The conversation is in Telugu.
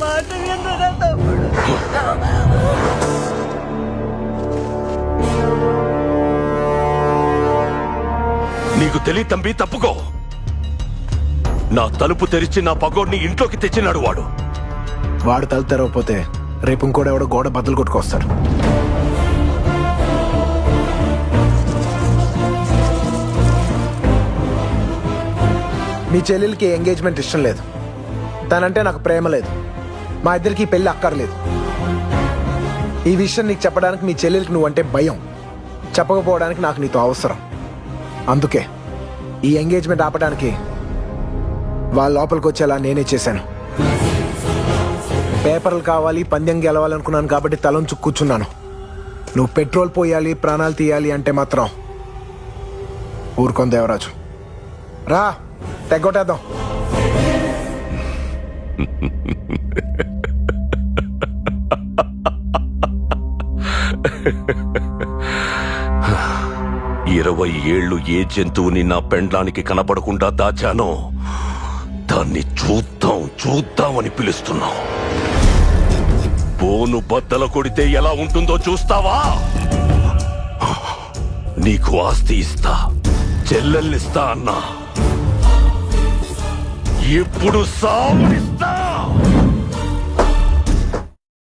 మాట వినరా తమ్ముడు. నీకు తెలియ తంబి, తప్పుకో. నా తలుపు తెరిచి నా పగోడిని ఇంట్లోకి తెచ్చినాడు వాడు. వాడు తలుపు తెరవకపోతే రేపు ఇంకోడెవడో గోడ బద్దలు కొట్టుకొస్తాడు. మీ చెల్లెలకి ఎంగేజ్మెంట్ ఇష్టం లేదు, తనంటే నాకు ప్రేమ లేదు, మా ఇద్దరికి పెళ్లి అక్కర్లేదు. ఈ విషయం నీకు చెప్పడానికి మీ చెల్లెలకి నువ్వంటే భయం, చెప్పకపోవడానికి నాకు నీతో అవసరం. అందుకే ఈ ఎంగేజ్మెంట్ ఆపడానికి వాళ్ళ లోపలికి వచ్చేలా నేనే చేశాను. పేపర్లు కావాలి, పందెం గెలవాలనుకున్నాను కాబట్టి తలంచు కూర్చున్నాను. నువ్వు పెట్రోల్ పోయాలి, ప్రాణాలు తీయాలి అంటే మాత్రం ఊరుకొని దేవరాజు. రా, తెగొట్టేద్దాం. ఇరవై ఏళ్ళు ఏ జంతువుని నా పెండ్లానికి కనపడకుండా దాచానో దాన్ని చూద్దాం చూద్దామని పిలుస్తున్నాం. బోను బద్దల కొడితే ఎలా ఉంటుందో చూస్తావా? నీకు ఆస్తి ఇస్తా, చెల్లెల్నిస్తా అన్నా, ఇప్పుడు సావునిస్తా.